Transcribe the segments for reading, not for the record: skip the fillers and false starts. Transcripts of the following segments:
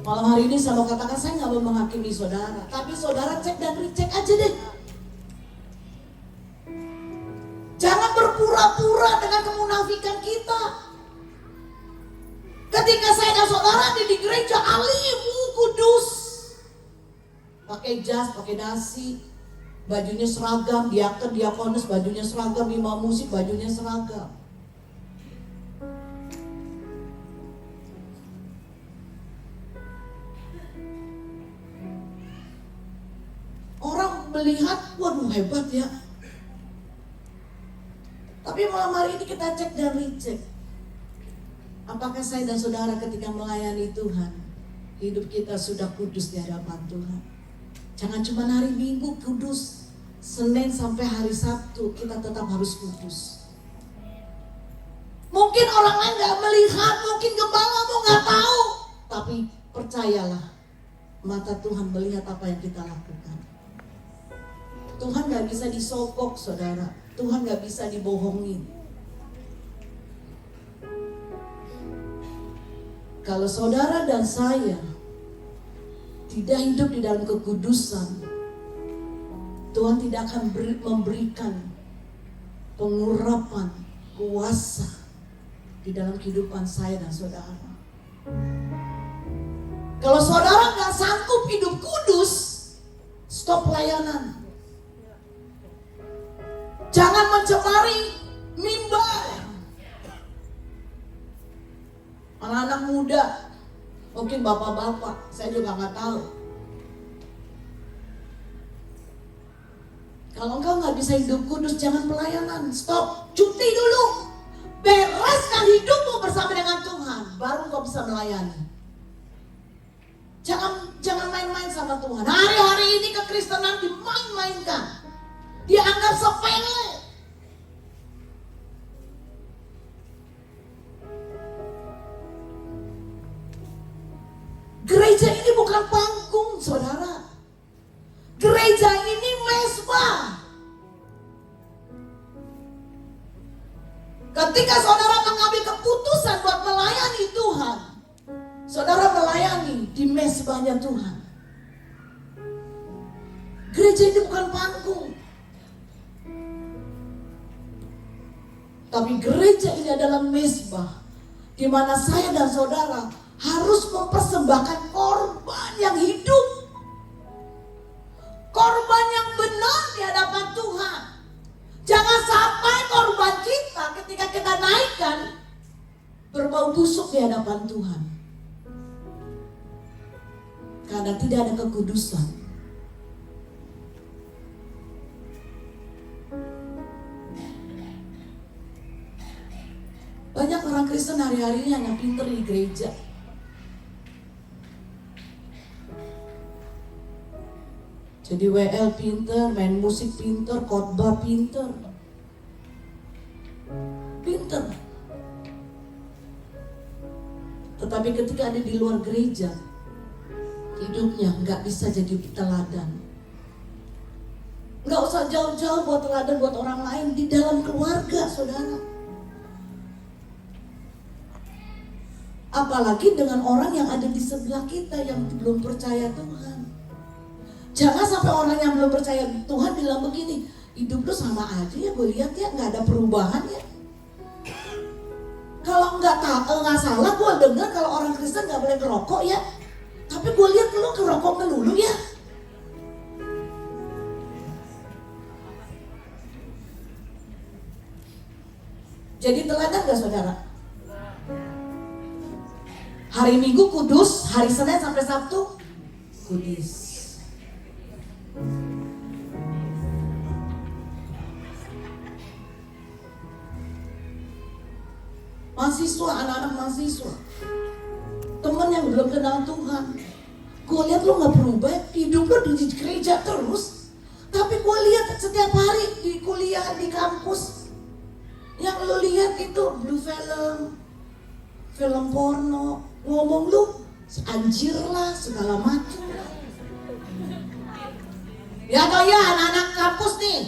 Malam hari ini saya mau katakan, saya nggak mau menghakimi saudara, tapi saudara cek dan recheck aja deh. Jangan berpura-pura dengan kemunafikan kita. Ketika saya dan saudara di gereja alimu kudus, pakai jas, pakai dasi, bajunya seragam, diaken, diakonis, bajunya seragam, imam musik, bajunya seragam. Orang melihat, waduh hebat ya. Tapi malam hari ini kita cek dan recheck. Apakah saya dan saudara ketika melayani Tuhan, hidup kita sudah kudus di hadapan Tuhan. Jangan cuma hari Minggu kudus, Senin sampai hari Sabtu kita tetap harus kudus. Mungkin orang lain gak melihat, mungkin gembalamu gak tahu, tapi percayalah, mata Tuhan melihat apa yang kita lakukan. Tuhan gak bisa disogok saudara, Tuhan gak bisa dibohongin. Kalau saudara dan saya tidak hidup di dalam kekudusan, Tuhan tidak akan memberikan pengurapan kuasa di dalam kehidupan saya dan saudara. Kalau saudara gak sanggup hidup kudus, stop pelayanan. Jangan mencemari mimbar. Anak-anak muda, mungkin bapak-bapak, saya juga nggak tahu. Kalau engkau nggak bisa hidup kudus, jangan pelayanan. Stop, cuti dulu. Bereskan hidupmu bersama dengan Tuhan, baru engkau bisa melayani. Jangan main-main sama Tuhan. Hari-hari ini kekristenan dimain-mainkan. Dianggap sepele. Gereja ini bukan panggung, saudara. Gereja ini mezbah. Ketika saudara mengambil keputusan buat melayani Tuhan, saudara melayani di mezbahnya Tuhan. Gereja ini bukan panggung, tapi gereja ini adalah mezbah, di mana saya dan saudara harus mempersembahkan korban yang hidup, korban yang benar di hadapan Tuhan. Jangan sampai korban kita ketika kita naikkan berbau busuk di hadapan Tuhan, karena tidak ada kekudusan. Banyak orang Kristen hari-hari yang gak pinter di gereja. Jadi WL pinter, main musik pinter, khotbah pinter. Pinter. Tetapi ketika ada di luar gereja, hidupnya gak bisa jadi teladan. Gak usah jauh-jauh buat teladan buat orang lain, di dalam keluarga saudara. Apalagi dengan orang yang ada di sebelah kita yang belum percaya Tuhan. Jangan sampai orang yang belum percaya Tuhan bilang begini, hidup lu sama aja ya, gue lihat ya gak ada perubahan ya. Kalau nggak salah gue dengar kalau orang Kristen gak boleh ngerokok ya, tapi gue lihat lu ngerokok melulu ya. Jadi teladan gak saudara? Hari Minggu kudus, hari Senin sampai Sabtu kudus. Mahasiswa, anak-anak mahasiswa, teman yang belum kenal Tuhan, gue lihat lo gak berubah, hidup lo di gereja terus. Tapi gue lihat setiap hari di kuliah, di kampus, yang lo lihat itu blue film, film porno, ngomong lu anjir lah, segala macam. Ya toh ya, anak-anak kampus nih.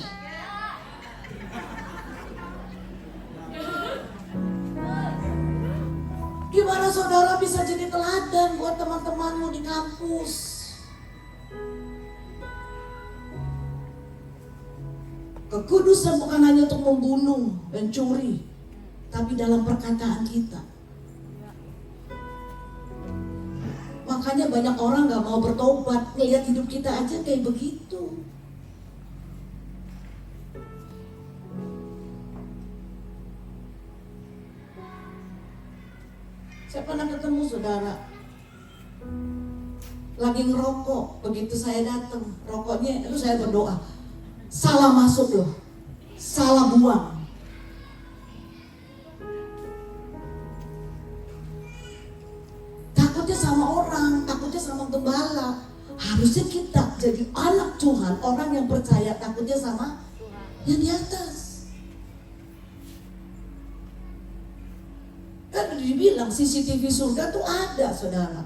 Gimana saudara bisa jadi teladan buat teman-teman kampus. Kekudusan bukan hanya untuk membunuh, mencuri, tapi dalam perkataan kita. Makanya banyak orang gak mau bertobat, ngelihat hidup kita aja kayak begitu. Saya pernah ketemu saudara lagi ngerokok, begitu saya datang, rokoknya itu saya berdoa, salah masuk loh, salah buang. Takutnya sama orang, takutnya sama gembala. Harusnya kita jadi anak Tuhan, orang yang percaya, takutnya sama yang di atas. Kan dibilang CCTV surga tuh ada saudara,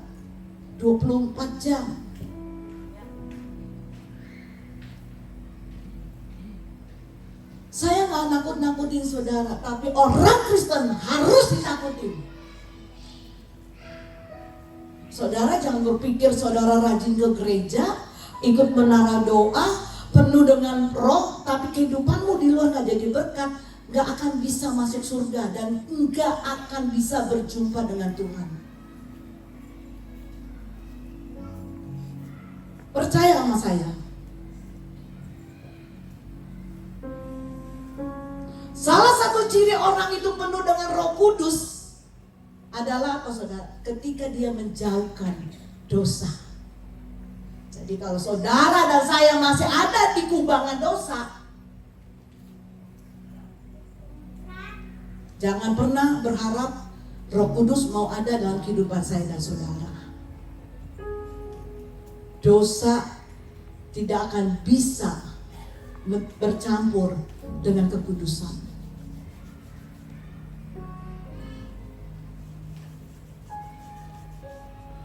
24 jam. Saya gak nakut-nakutin saudara, tapi orang Kristen harus ditakutin. Saudara jangan berpikir saudara rajin ke gereja, ikut menara doa, penuh dengan roh, tapi kehidupanmu di luar gak jadi berkat, gak akan bisa masuk surga dan gak akan bisa berjumpa dengan Tuhan. Percaya sama saya. Salah satu ciri orang itu penuh dengan Roh Kudus adalah apa saudara? Ketika dia menjauhkan dosa. Jadi kalau saudara dan saya masih ada di kubangan dosa, jangan pernah berharap Roh Kudus mau ada dalam kehidupan saya dan saudara. Dosa tidak akan bisa bercampur dengan kekudusan.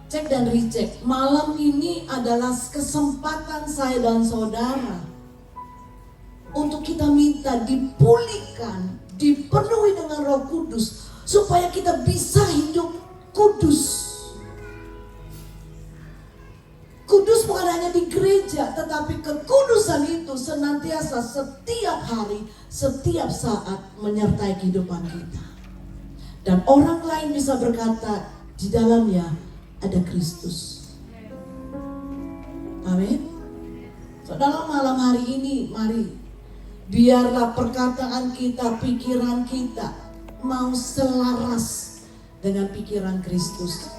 Cek dan recheck. Malam ini adalah kesempatan saya dan saudara untuk kita minta dipulihkan, dipenuhi dengan Roh Kudus supaya kita bisa hidup kudus. Kudus bukan hanya di gereja, tetapi kekudusan itu senantiasa setiap hari, setiap saat menyertai kehidupan kita. Dan orang lain bisa berkata, di dalamnya ada Kristus. Amin. Saudara, malam hari ini mari biarlah perkataan kita, pikiran kita mau selaras dengan pikiran Kristus.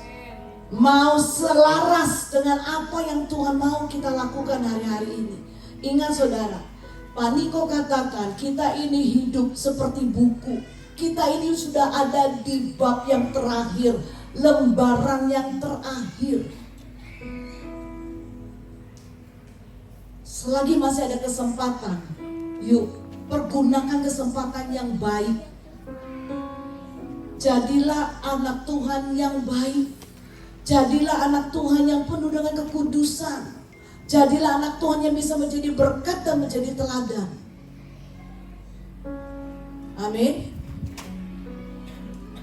Mau selaras dengan apa yang Tuhan mau kita lakukan hari-hari ini. Ingat saudara, Pak Niko katakan kita ini hidup seperti buku. Kita ini sudah ada di bab yang terakhir, lembaran yang terakhir. Selagi masih ada kesempatan, yuk pergunakan kesempatan yang baik. Jadilah anak Tuhan yang baik. Jadilah anak Tuhan yang penuh dengan kekudusan. Jadilah anak Tuhan yang bisa menjadi berkat dan menjadi teladan. Amin.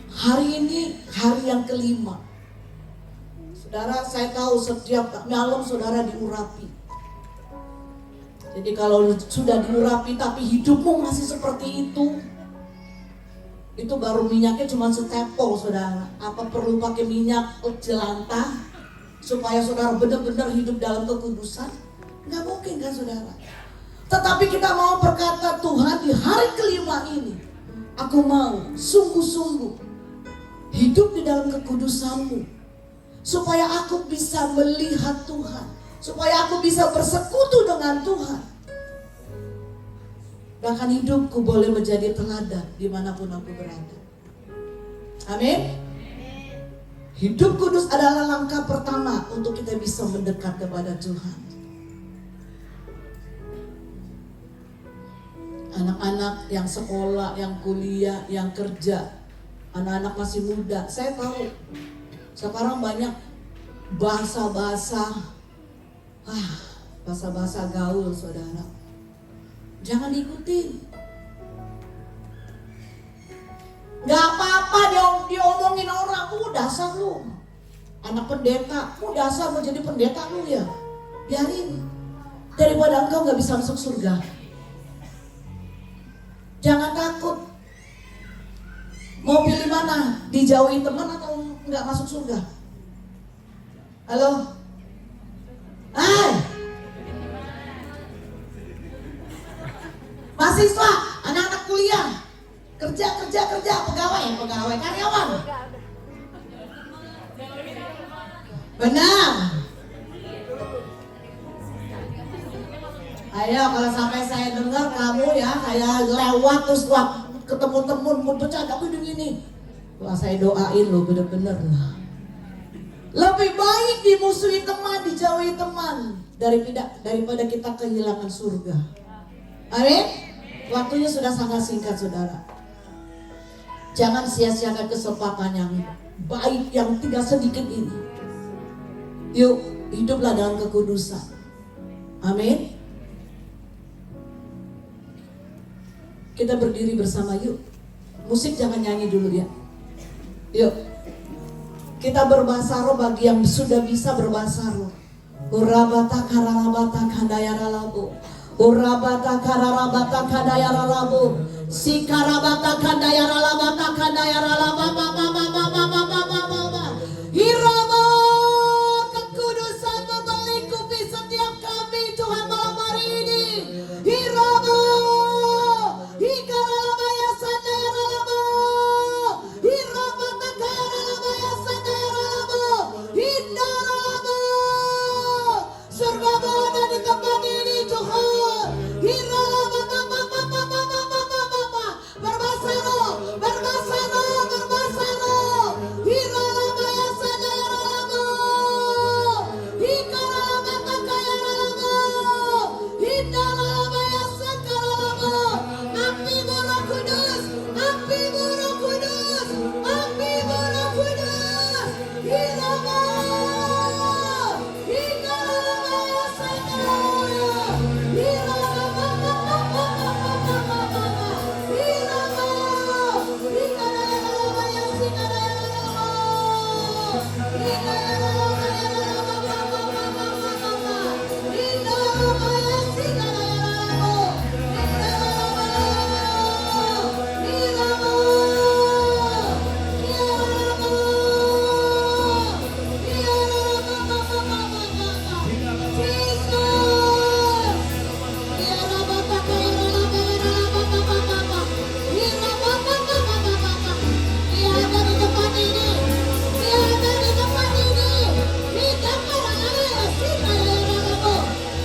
Hari ini hari yang kelima. Saudara, saya tahu setiap malam saudara diurapi. Jadi kalau sudah diurapi tapi hidupmu masih seperti itu baru minyaknya cuma setepol saudara. Apa perlu pakai minyak jelantah supaya saudara benar-benar hidup dalam kekudusan? Nggak mungkin kan saudara. Tetapi kita mau berkata, Tuhan di hari kelima ini aku mau sungguh-sungguh hidup di dalam kekudusan-Mu, supaya aku bisa melihat Tuhan, supaya aku bisa bersekutu dengan Tuhan. Bahkan hidupku boleh menjadi teladan dimanapun aku berada. Amin. Hidup kudus adalah langkah pertama untuk kita bisa mendekat kepada Tuhan. Anak-anak yang sekolah, yang kuliah, yang kerja, anak-anak masih muda, saya tahu sekarang banyak bahasa-bahasa gaul saudara. Jangan diikutin. Gak apa-apa diomongin orang, dasar lu. anak pendeta, dasar mau jadi pendeta lu ya, biarin. Daripada engkau gak bisa masuk surga. Jangan takut. Mau pilih mana? Dijauhi teman atau gak masuk surga? Halo? Hai! Mahasiswa, anak-anak kuliah, kerja, pegawai, karyawan. Benar. Ayo, kalau sampai saya dengar kamu ya, saya lewat terus ketemu temen mau bercanda begini. Wah, saya doain lo bener-bener lah. Lebih baik dimusuhi teman, dijauhi teman daripada kita kehilangan surga. Amin. Waktunya sudah sangat singkat, saudara. Jangan sia-siakan kesempatan yang baik yang tidak sedikit ini. Yuk, hiduplah dalam kekudusan. Amin. Kita berdiri bersama yuk. Musik jangan nyanyi dulu ya. Yuk. Kita berbahasa roh bagi yang sudah bisa berbahasa roh. Urabata kararabata kandayara labu. Urabata kararabata kandayara labu. Sikarabata kandayara labata kandayara lababa baba. Hiraba kekudusan melingkupi setiap kami Tuhan malam hari ini. Hiraba hikarabaya sandayara labu. Hirabata kararabaya sandayara labu. Hindara labu. Surga berada di tempat ini Tuhan. Hiraba baba. Berbahasa roh. Hirabaya sandayara labu. Hikarabata kararabaya hindara labaya sandayara labu. Api Roh Kudus, api Roh Kudus, api Roh Kudus. Hiraba hikarabaya sandayara. Hiraba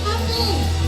Amin.